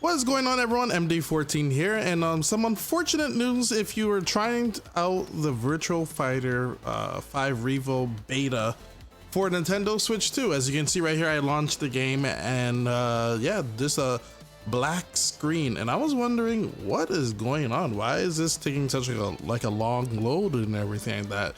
What's going on, everyone? MD14 here, and some unfortunate news if you were trying out the Virtua Fighter 5 Revo beta for Nintendo Switch 2. As you can see right here, I launched the game, and yeah, this black screen, and I was wondering what is going on. Why is this taking such a long load and everything like that?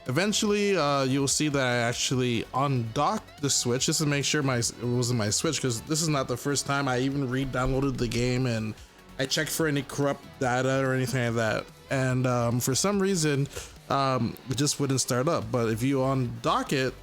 Eventually you'll see that I actually undocked the Switch just to make sure it wasn't my Switch, because this is not the first time. I even re-downloaded the game and I checked for any corrupt data or anything like that, and for some reason it just wouldn't start up. But if you undock it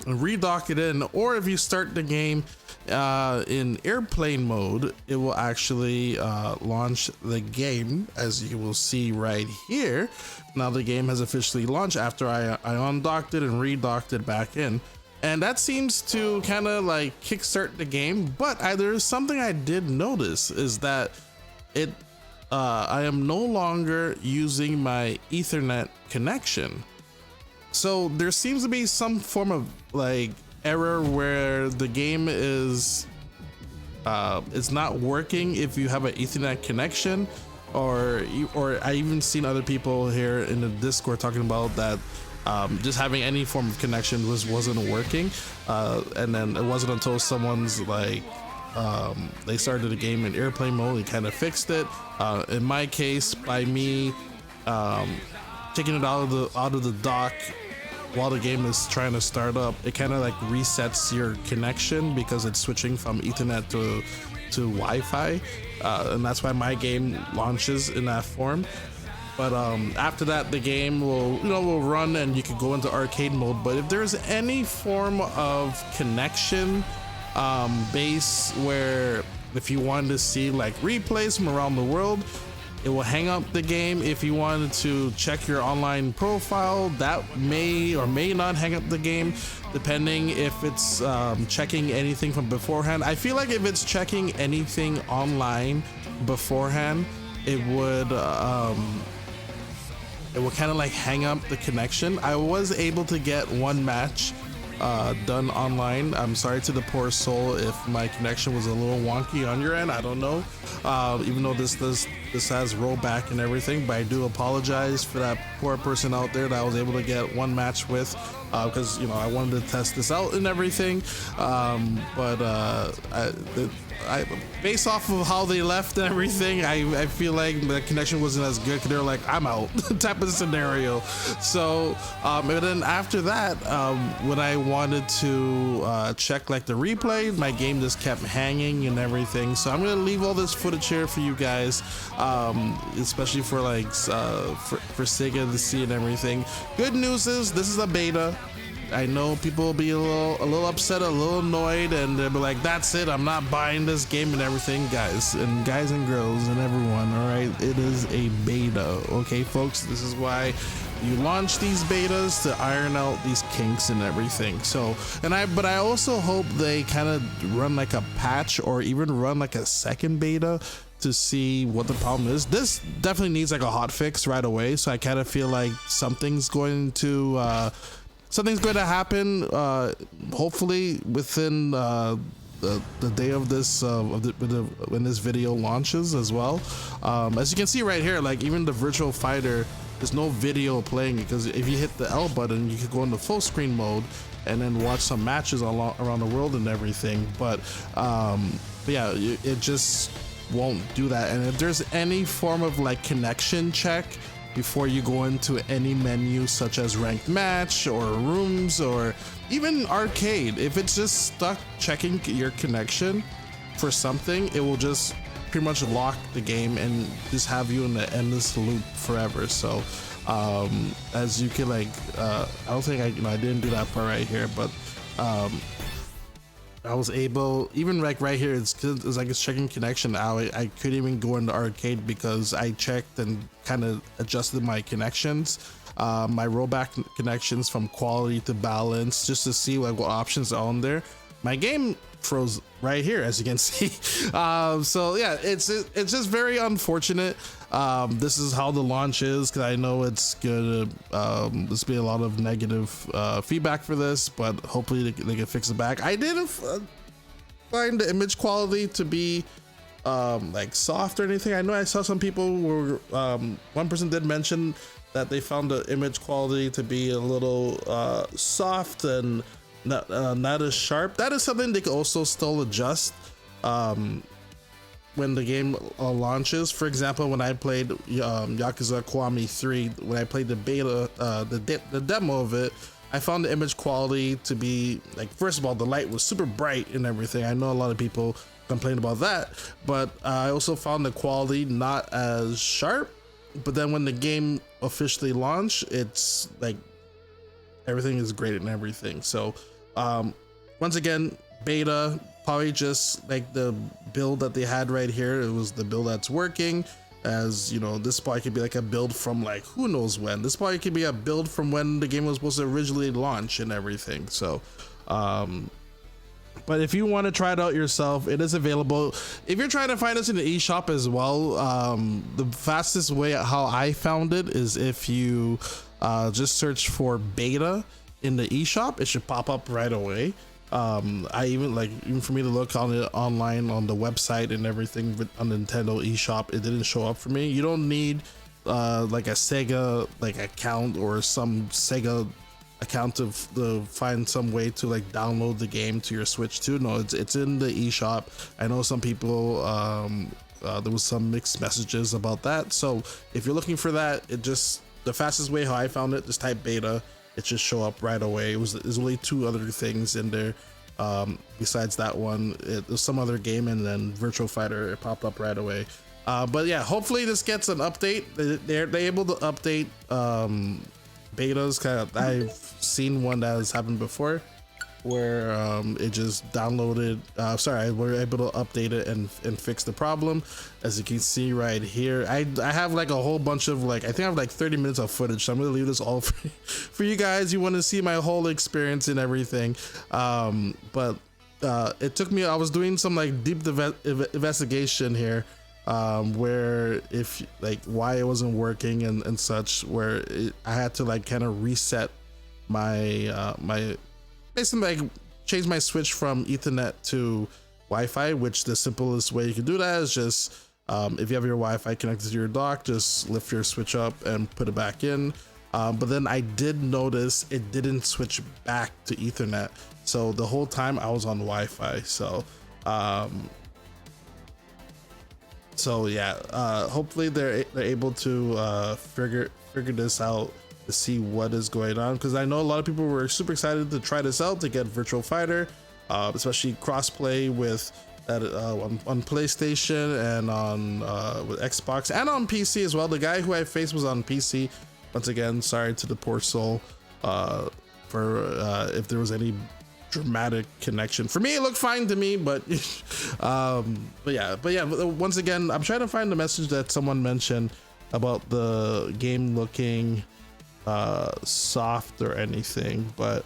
and redock it in, or if you start the game in airplane mode, it will actually launch the game, as you will see right here. Now the game has officially launched after I undocked it and redocked it back in, and that seems to kind of like kickstart the game. But there's something I did notice, is that I am no longer using my Ethernet connection. So there seems to be some form of like error where the game is it's not working if you have an Ethernet connection, or I even seen other people here in the Discord talking about that just having any form of connection wasn't working, and then it wasn't until someone's like they started the game in airplane mode, they kind of fixed it. In my case, by me taking it out of the dock while the game is trying to start up, it kind of like resets your connection because it's switching from Ethernet to Wi-Fi, and that's why my game launches in that form. But after that, the game will run and you can go into arcade mode. But if there's any form of connection base where if you wanted to see like replays from around the world, it will hang up the game. If you wanted to check your online profile, that may or may not hang up the game, depending if it's checking anything from beforehand. I feel like if it's checking anything online beforehand, it would kind of like hang up the connection. I was able to get one match done online. I'm sorry to the poor soul if my connection was a little wonky on your end. I don't know, even though this has rollback and everything, but I do apologize for that poor person out there that I was able to get one match with, because I wanted to test this out and everything, but I based off of how they left and everything, I feel like the connection wasn't as good, because they're like, I'm out type of scenario. So and then after that, when I wanted to check like the replay, my game just kept hanging and everything. So I'm gonna leave all this footage here for you guys, especially for like for Sega to see and everything. Good news is this is a beta. I know people will be a little upset, a little annoyed, and they'll be like, that's it, I'm not buying this game and everything. Guys and girls and everyone, all right, it is a beta, okay folks? This is why you launch these betas, to iron out these kinks and everything. So, but I also hope they kind of run like a patch, or even run like a second beta to see what the problem is. This definitely needs like a hot fix right away, so I kind of feel like something's going to happen, hopefully within the day of this when this video launches as well. As you can see right here, like even the Virtua Fighter, there's no video playing, because if you hit the L button, you could go into full screen mode and then watch some matches around the world and everything. But yeah, it just won't do that. And if there's any form of like connection check before you go into any menu, such as ranked match or rooms or even arcade, if it's just stuck checking your connection for something, it will just pretty much lock the game and just have you in the endless loop forever. So as you can like I don't think I didn't do that part right here, but I was able, even like right here, it's like it's checking connection now. I couldn't even go into arcade because I checked and kind of adjusted my connections, my rollback connections from quality to balance, just to see like what options are on there. My game froze right here, as you can see. So yeah, it's just very unfortunate. This is how the launch is, because I know it's gonna there's be a lot of negative feedback for this, but hopefully they can fix it back. I didn't find the image quality to be like soft or anything. I know I saw some people were one person did mention that they found the image quality to be a little soft and not as sharp. That is something they could also still adjust when the game launches. For example, when I played Yakuza Kiwami 3, when I played the beta, the demo of it, I found the image quality to be like, first of all, the light was super bright and everything. I know a lot of people complain about that, but I also found the quality not as sharp. But then when the game officially launched, it's like everything is great and everything. So once again, beta, probably just like the build that they had right here. It was the build that's working. As you know, this probably could be like a build from like who knows when. This probably could be a build from when the game was supposed to originally launch and everything. So but if you want to try it out yourself, it is available. If you're trying to find us in the eShop as well, the fastest way how I found it is if you just search for beta in the eShop. It should pop up right away. I even for me to look on it online on the website and everything on the Nintendo eShop, it didn't show up for me. You don't need like a Sega like account or some Sega account to find some way to like download the game to your Switch too. No, it's in the eShop. I know some people there was some mixed messages about that. So if you're looking for that, the fastest way how I found it, just type beta. It just show up right away. There's only 2 other things in there besides that one. There's some other game and then Virtua Fighter. It popped up right away. But yeah, hopefully this gets an update. They're able to update betas. I've seen one that has happened before where it just downloaded. We're able to update it and fix the problem. As you can see right here, I have like a whole bunch of I think I have like 30 minutes of footage, so I'm gonna leave this all for you guys. You want to see my whole experience and everything. But it took me, I was doing some like deep investigation here, where if why it wasn't working and such, where I had to like kind of reset my basically change my switch from Ethernet to Wi-Fi, which the simplest way you can do that is just if you have your Wi-Fi connected to your dock, just lift your switch up and put it back in. But then I did notice it didn't switch back to Ethernet, so the whole time I was on Wi-Fi. So yeah, hopefully they're able to figure this out to see what is going on, because I know a lot of people were super excited to try this out, to get Virtua Fighter, especially crossplay with that on PlayStation and on with Xbox and on PC as well. The guy who I faced was on PC. Once again, sorry to the poor soul for if there was any dramatic connection. For me, it looked fine to me, but yeah. Once again, I'm trying to find the message that someone mentioned about the game looking soft or anything, but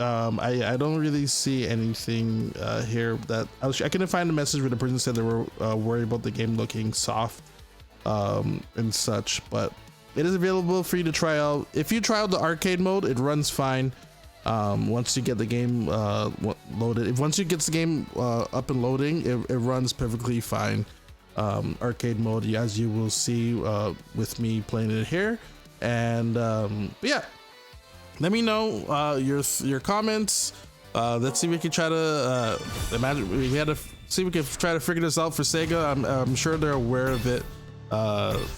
I don't really see anything here that I couldn't find a message where the person said they were worried about the game looking soft and such. But it is available for you to try out. If you try out the arcade mode, it runs fine. Once you get the game loaded, once you get the game up and loading, it runs perfectly fine. Arcade mode, as you will see with me playing it here. And yeah, let me know your comments. Let's see if we can try to see if we can try to figure this out for Sega. I'm sure they're aware of it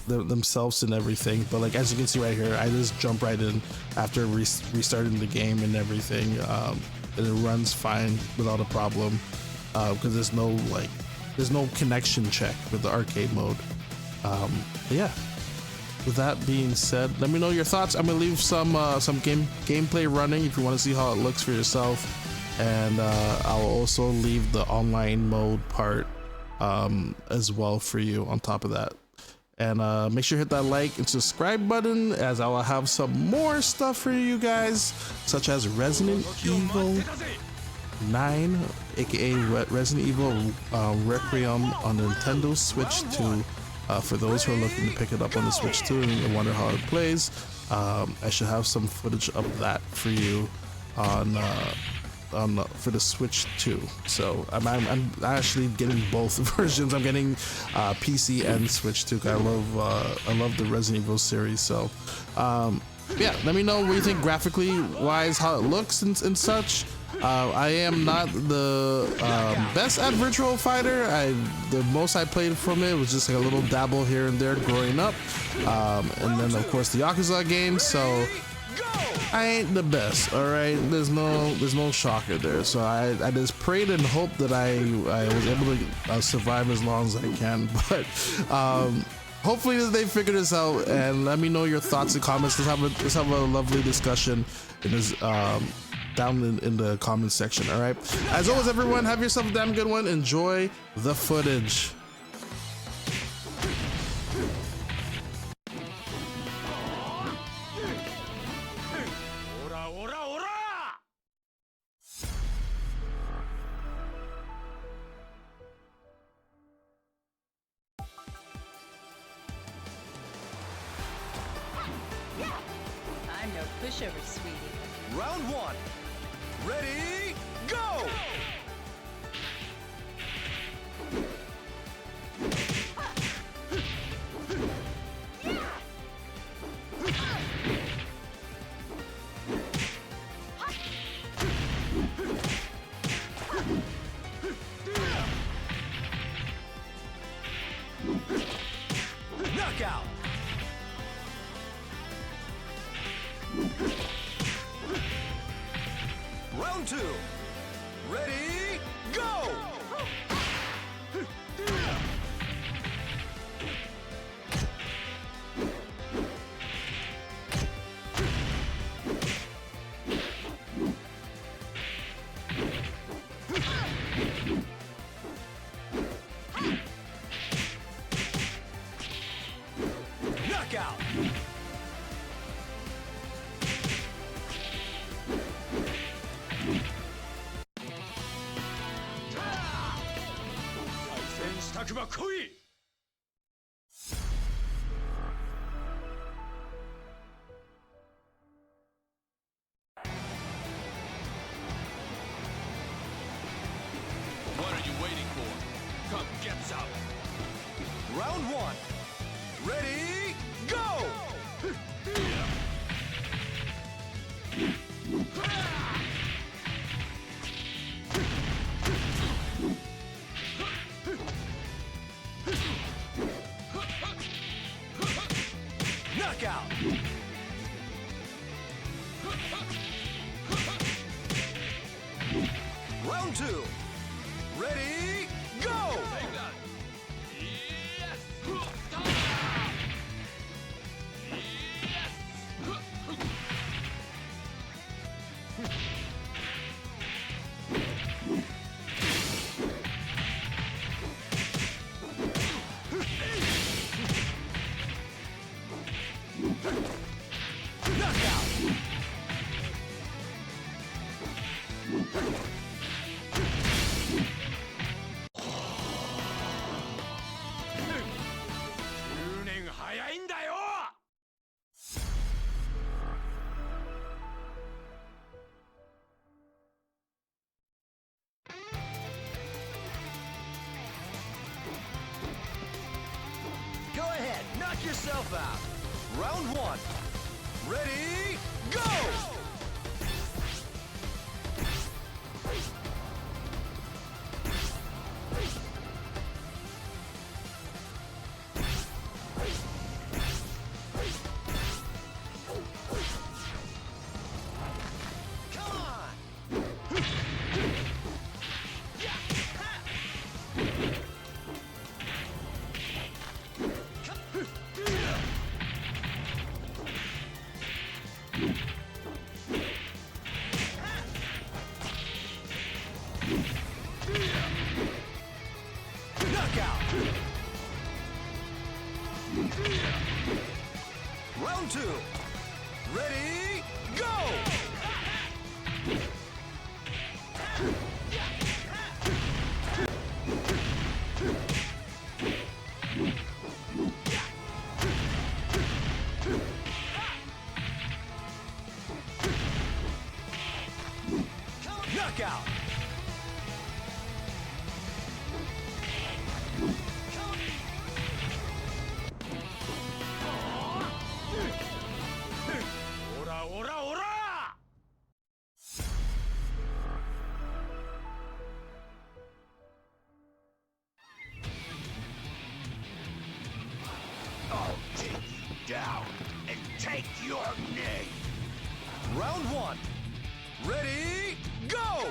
themselves and everything, but like as you can see right here, I just jump right in after restarting the game and everything, and it runs fine without a problem, because there's no connection check with the arcade mode. Yeah, with that being said, let me know your thoughts. I'm gonna leave some gameplay running if you want to see how it looks for yourself, and I'll also leave the online mode part as well for you on top of that. And make sure to hit that like and subscribe button, as I will have some more stuff for you guys, such as Resident Evil 9, aka Resident Evil Requiem on the Nintendo Switch 2. For those who are looking to pick it up on the Switch 2 and wonder how it plays, I should have some footage of that for you on for the Switch 2. So I'm actually getting both versions. I'm getting PC and Switch 2. I love the Resident Evil series. So yeah, let me know what you think graphically wise, how it looks and such. I am not the best at Virtua Fighter. The most I played from it was just like a little dabble here and there growing up, and then of course the Yakuza games. So I ain't the best. All right, there's no shocker there. So I just prayed and hoped that I was able to survive as long as I can. But hopefully they figure this out, and let me know your thoughts and comments. Let's have a lovely discussion in this. Down in the comments section. All right, as always, everyone, have yourself a damn good one. Enjoy the footage. I'm no pushover, sweetie. Round one. Ready, go! Knockout! Round two. Ready, go! Knockout! What are you waiting for? Come get some! Round one. Ready, go! Knockout! Round two. Ready, go! Knockout! Go ahead, knock yourself out. Round one. Ready, go! Come on! Knockout! Round two. Ready, go! Knockout! Round one. Ready, go!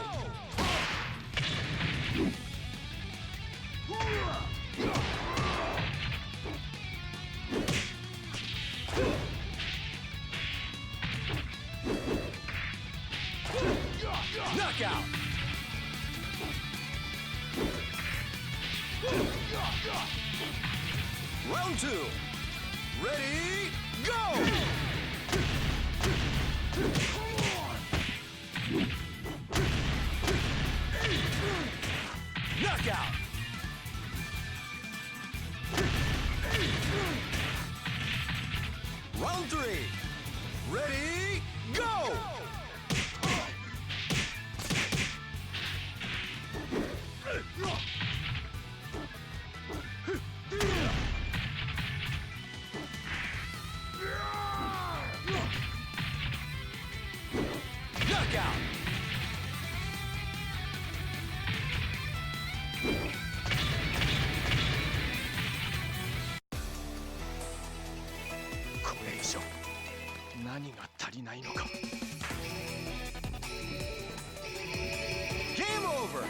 Knockout! Round two. Ready, go! Knockout! Round three. Ready, go! Knockout! Game over!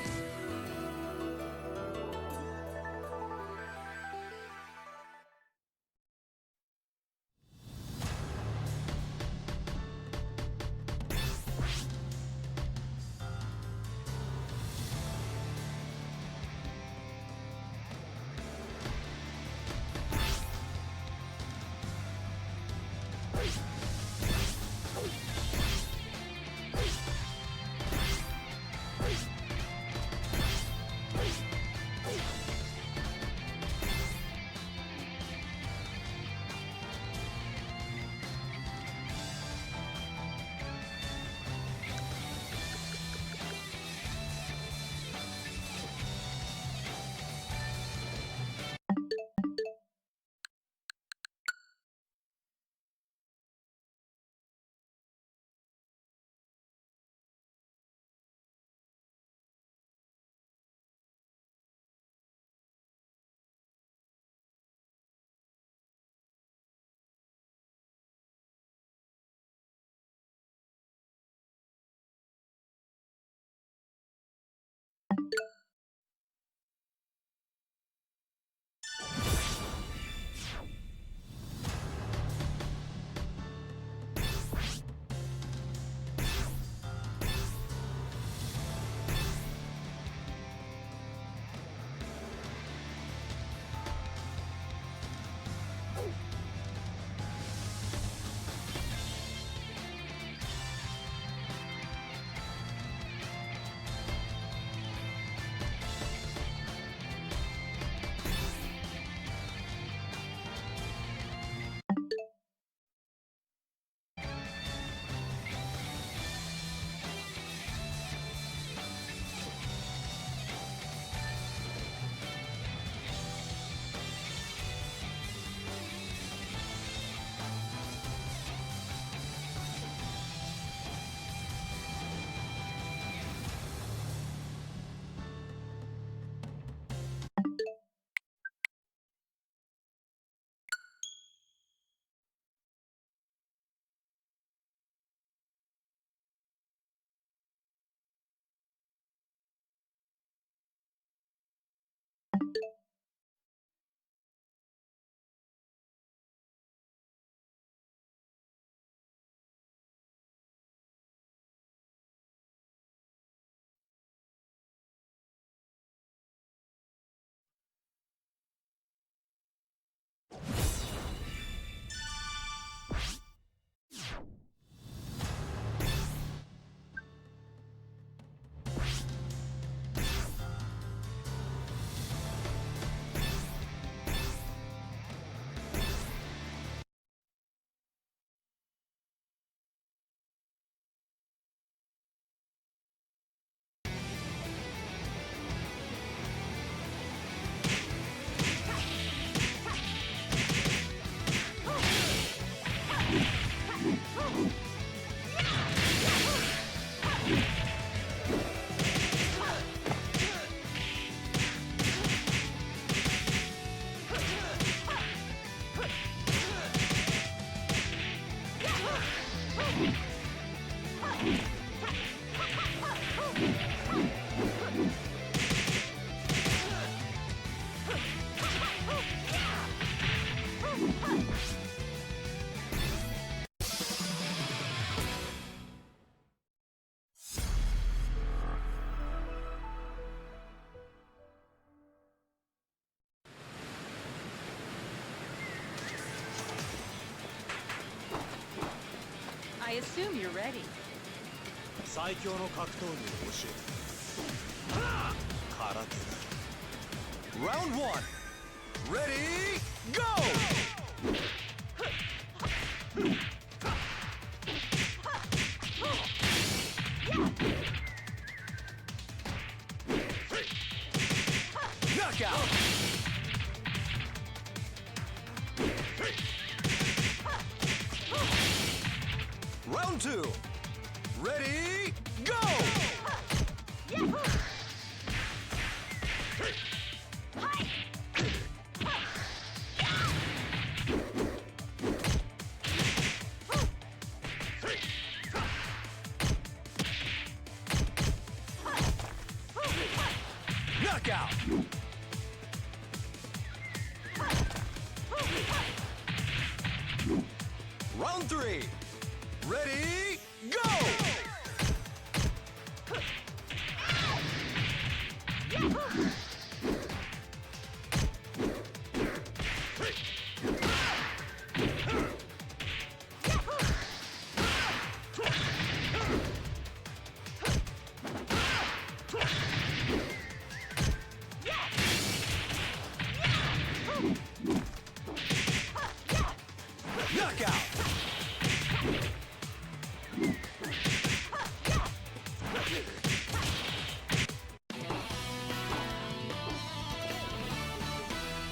assume you're ready. 最強の格闘技を教える。空手だ。Round 1. Ready, go! Knockout! Round 2. Ready, go! Knockout! Round 3. Ready, go! Knockout!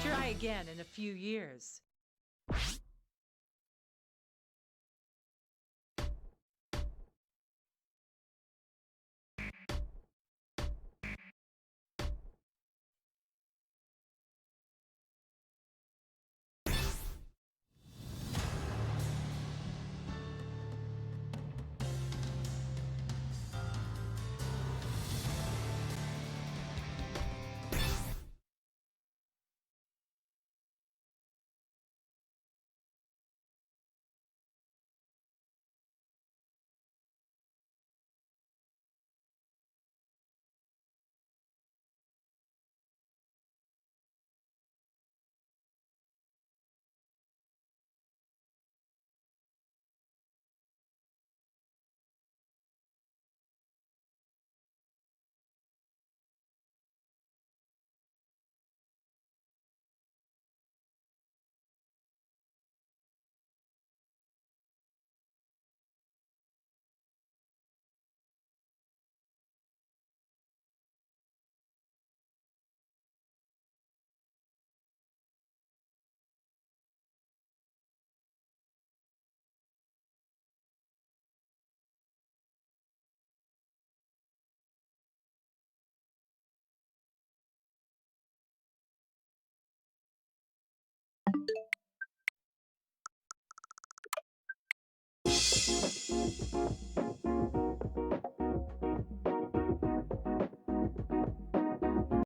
Try again in a few years.